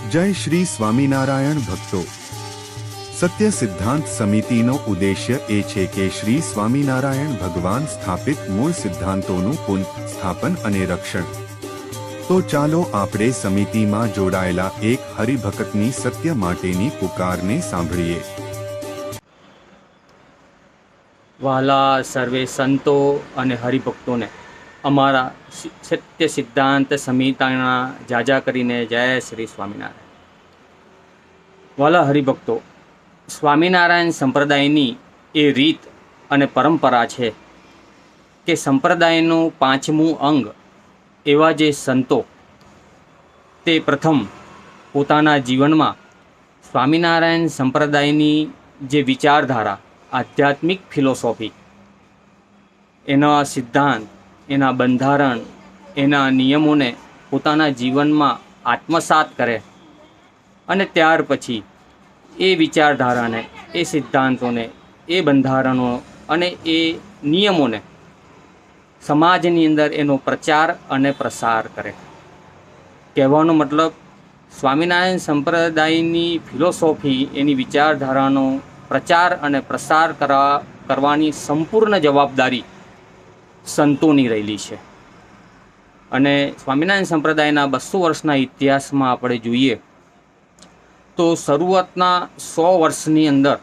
જય શ્રી સ્વામિનારાયણ ભક્તો। સત્ય સિદ્ધાંત સમિતિનો ઉદ્દેશ્ય એ છે કે શ્રી સ્વામિનારાયણ ભગવાન સ્થાપિત મૂળ સિદ્ધાંતોનું પુનઃસ્થાપન અને રક્ષણ। તો ચાલો આપણે સમિતિમાં જોડાયેલા એક હરિભક્તની સત્ય માટેની પુકારને સાંભળીએ। વહાલા સર્વે સંતો અને હરિભક્તોને અમારા સત્ય સિદ્ધાંત સમિતિના જાજા કરીને જય શ્રી સ્વામિનારાયણ। વહાલા હરિભક્તો, સ્વામિનારાયણ સંપ્રદાયની એ રીત અને પરંપરા છે કે સંપ્રદાયનું પાંચમું અંગ એવા જે સંતો તે પ્રથમ પોતાના જીવનમાં સ્વામિનારાયણ સંપ્રદાયની જે વિચારધારા, આધ્યાત્મિક ફિલોસોફી, એના સિદ્ધાંત, એના બંધારણ, એના નિયમોને પોતાના જીવનમાં આત્મસાત કરે અને ત્યાર પછી એ વિચારધારાને, એ સિદ્ધાંતોને, એ બંધારણો અને એ નિયમોને સમાજની અંદર એનો પ્રચાર અને પ્રસાર કરે। કહેવાનો મતલબ, સ્વામિનારાયણ સંપ્રદાયની ફિલોસોફી, એની વિચારધારાનો પ્રચાર અને પ્રસાર કરવાની સંપૂર્ણ જવાબદારી સંતોની રહેલી છે। અને સ્વામિનારાયણ સંપ્રદાયના 200 વર્ષના ઇતિહાસમાં આપણે જોઈએ તો શરૂઆતના 100 વર્ષની અંદર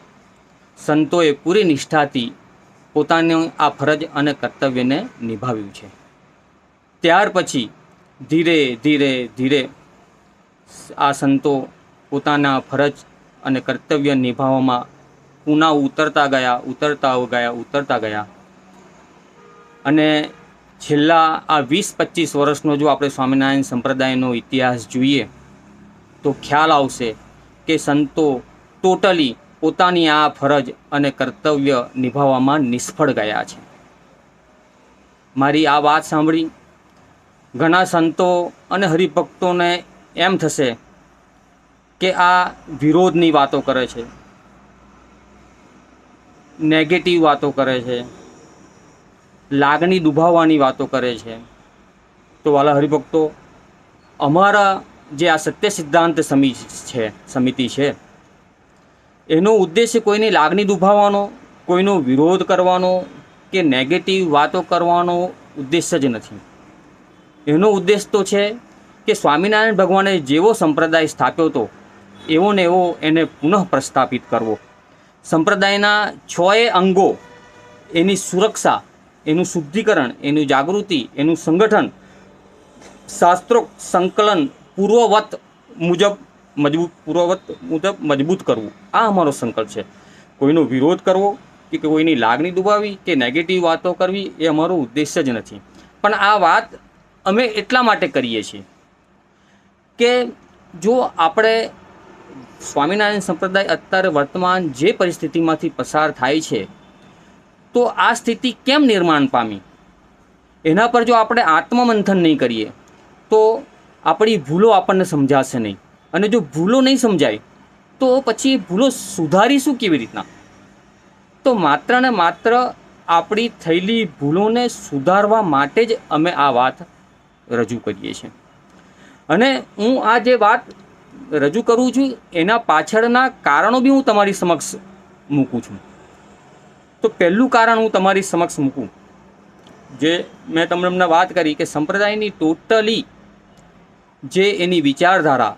સંતોએ પૂરી નિષ્ઠાથી પોતાની આ ફરજ અને કર્તવ્યને નિભાવ્યું છે। ત્યાર પછી ધીરે ધીરે આ સંતો પોતાના ફરજ અને કર્તવ્ય નિભાવવામાં પુનઃ ઉતરતા ગયા અને છેલ્લા આ 20-25 વર્ષનો જો આપણે સ્વામિનારાયણ સંપ્રદાયનો ઇતિહાસ જોઈએ તો ખ્યાલ આવશે કે સંતો ટોટલી પોતાની આ ફરજ અને કર્તવ્ય નિભાવવામાં નિષ્ફળ ગયા છે। મારી આ વાત સાંભળી ઘણા સંતો અને હરિભક્તોને એમ થશે કે આ વિરોધની વાતો કરે છે, નેગેટિવ વાતો કરે છે, લાગણી દુભાવવાની વાતો કરે છે। તો વાલા હરિભક્તો, અમારા જે આ સત્ય સિદ્ધાંત સમિતિ છે એનો ઉદ્દેશ્ય કોઈની લાગણી દુભાવવાનો, કોઈનો વિરોધ કરવાનો કે નેગેટિવ વાતો કરવાનો ઉદ્દેશ્ય જ નથી। એનો ઉદ્દેશ તો છે કે સ્વામિનારાયણ ભગવાને જેવો સંપ્રદાય સ્થાપ્યો હતો એવો ને એવો એને પુનઃ પ્રસ્થાપિત કરવો। સંપ્રદાયના 6 અંગો, એની સુરક્ષા, એનું શુદ્ધિકરણ, એનું જાગૃતિ, એનું સંગઠન શાસ્ત્રોક્ત સંકલન પૂર્વવત મુજબ મજબૂત કરવું, આ અમારો સંકલ્પ છે। કોઈનો વિરોધ કરવો કે કોઈની લાગણી દુભાવી કે નેગેટિવ વાતો કરવી એ અમારો ઉદ્દેશ્ય જ નથી। પણ આ વાત અમે એટલા માટે કરીએ છીએ કે જો આપણે સ્વામિનારાયણ સંપ્રદાય અત્યારે વર્તમાન જે પરિસ્થિતિમાંથી પસાર થાય છે તો આ સ્થિતિ કેમ નિર્માણ પામી એના પર જો આપણે આત્મમંથન નહીં કરીએ તો આપણી ભૂલો આપણને સમજાશે નહીં। અને જો ભૂલો નહીં સમજાય તો પછી ભૂલો સુધારીશું કેવી રીતના? તો માત્ર ને માત્ર આપણી થયેલી ભૂલોને સુધારવા માટે જ અમે આ વાત રજૂ કરીએ છીએ। અને હું આ જે વાત રજૂ કરું છું એના પાછળના કારણો બી હું તમારી સમક્ષ મૂકું છું। તો પહેલું કારણ હું તમારી સમક્ષ મૂકું, જે મેં તમને વાત કરી કે સંપ્રદાયની ટોટલી જે એની વિચારધારા,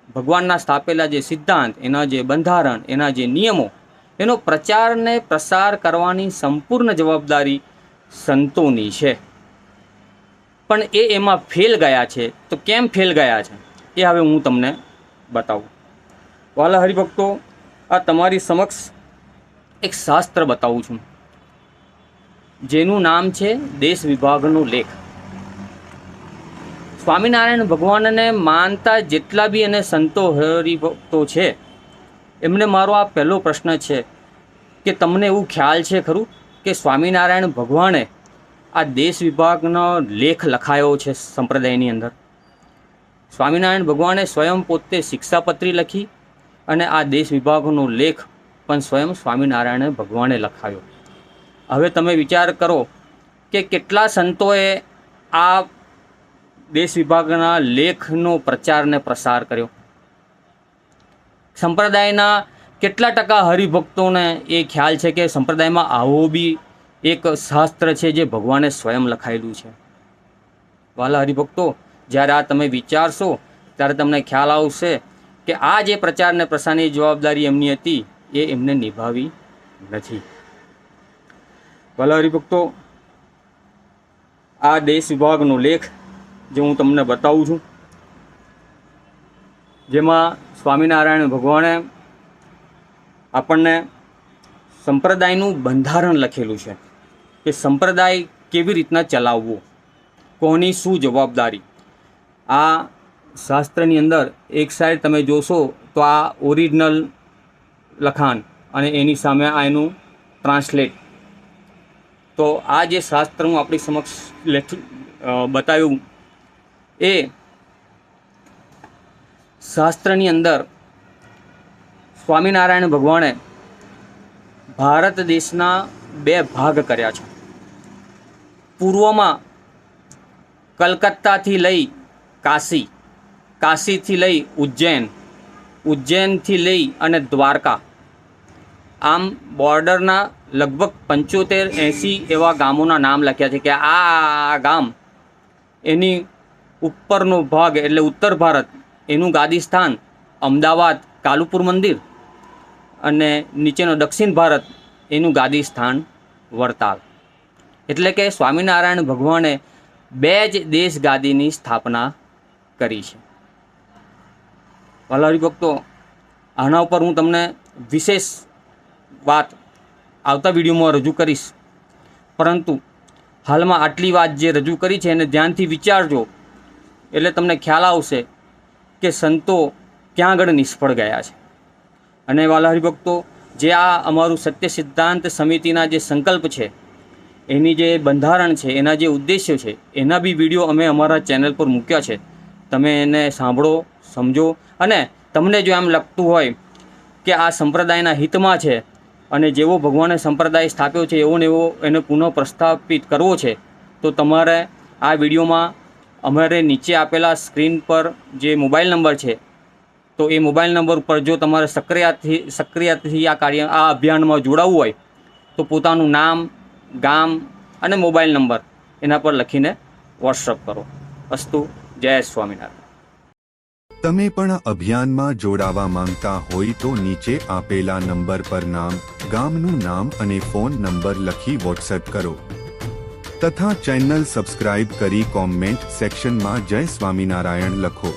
ભગવાનના સ્થાપેલા જે સિદ્ધાંત, એના જે બંધારણ, એના જે નિયમો, એનો પ્રચાર ને પ્રસાર કરવાની સંપૂર્ણ જવાબદારી સંતોની છે। પણ એમાં ફેલ ગયા છે। તો કેમ ફેલ ગયા છે એ હવે હું તમને બતાવું। વાલા હરિભક્તો, આ તમારી સમક્ષ એક શાસ્ત્ર બતાવું છું જેનું નામ છે દેશ વિભાગનો લેખ। સ્વામિનારાયણ ભગવાનને માનતા જેટલા બી અને સંતો હરિભક્તો છે એમને મારો આ પહેલો પ્રશ્ન છે કે તમને એવું ખ્યાલ છે ખરું કે સ્વામિનારાયણ ભગવાને આ દેશ વિભાગનો લેખ લખાયો છે સંપ્રદાયની અંદર? સ્વામિનારાયણ ભગવાને સ્વયં પોતે શિક્ષાપત્રી લખી અને આ દેશ વિભાગનો લેખ પણ સ્વયં સ્વામિનારાયણ ભગવાને લખાયો। હવે તમે વિચાર કરો કે કેટલા સંતોએ આ દેશ વિભાગના લેખનો પ્રચાર ને પ્રસાર કર્યો। સંપ્રદાયના કેટલા ટકા હરિભક્તોને એ ખ્યાલ છે કે સંપ્રદાયમાં આવો બી એક શાસ્ત્ર છે જે ભગવાને સ્વયં લખાયેલું છે? વાલા હરિભક્તો, જ્યારે આ તમે વિચારશો ત્યારે તમને ખ્યાલ આવશે કે આ જે પ્રચાર ને પ્રસારની જવાબદારી એમની હતી એ એમને નિભાવી નથી. વાલા હરિભક્તો, આ દેશ વિભાગનો લેખ જે હું તમને બતાવું છું, જેમાં સ્વામિનારાયણ ભગવાને આપણને સંપ્રદાયનું બંધારણ લખેલું છે કે સંપ્રદાય કેવી રીતના ચલાવવો, કોની શું જવાબદારી. આ શાસ્ત્રની અંદર એક સાઈડ તમે જોશો તો આ ઓરિજિનલ લખાણ અને એની સામે આ એનું ટ્રાન્સલેટ. તો આ જે શાસ્ત્ર હું આપણી સમક્ષ બતાવ્યું એ શાસ્ત્રની અંદર સ્વામિનારાયણ ભગવાને ભારત દેશના 2 ભાગ કર્યા છે. પૂર્વમાં કલકત્તાથી લઈ કાશી, કાશીથી લઈ ઉજ્જૈન, ઉજ્જૈનથી લઈ અને દ્વારકા, આમ બોર્ડરના લગભગ 75-80 એવા ગામોના નામ લખ્યા છે કે આ ગામ એની ઉપરનો ભાગ એટલે ઉત્તર ભારત એનું ગાદી સ્થાન અમદાવાદ કાલુપુર મંદિર અને નીચેનો દક્ષિણ ભારત એનું ગાદી સ્થાન વડતાલ. એટલે કે સ્વામિનારાયણ ભગવાને 2 જ દેશ ગાદીની સ્થાપના કરી છે. વાલા હરિભક્તો, આના ઉપર હું તમને વિશેષ વાત આવતા વિડીયોમાં રજૂ કરીશ, પરંતુ હાલમાં આટલી વાત જે રજૂ કરી છે એને ધ્યાનથી વિચારજો એટલે તમને ખ્યાલ આવશે કે સંતો ક્યાં આગળ નિષ્ફળ ગયા છે. અને વાલા હરિભક્તો, જે આ અમારું સત્ય સિદ્ધાંત સમિતિના જે સંકલ્પ છે, એની જે બંધારણ છે, એના જે ઉદ્દેશ્યો છે, એના બી વિડીયો અમે અમારા ચેનલ પર મૂક્યા છે. તમે એને સાંભળો, સમજો, અને તમને જો એમ લાગતું હોય કે આ સંપ્રદાયના હિતમાં છે અને જેવો ભગવાને સંપ્રદાય સ્થાપ્યો છે એવો ને એવો એને પુનઃ પ્રસ્થાપિત કરવો છે, તો તમારે આ વિડીયોમાં અમારે નીચે આપેલા સ્ક્રીન પર જે મોબાઈલ નંબર છે, તો એ મોબાઈલ નંબર ઉપર જો તમારે સક્રિયતાથી આ અભિયાનમાં જોડાવવું હોય તો પોતાનું નામ, ગામ અને મોબાઈલ નંબર એના પર લખીને વોટ્સઅપ કરો. અસ્તુ. જય સ્વામિનારાયણ. તમે પણ અભિયાનમાં જોડાવા માંગતા હોય તો નીચે આપેલા નંબર પર નામ, ગામનું નામ અને ફોન નંબર લખી વોટ્સએપ કરો તથા ચેનલ સબસ્ક્રાઇબ કરી કોમેન્ટ સેક્શનમાં જય સ્વામિનારાયણ લખો.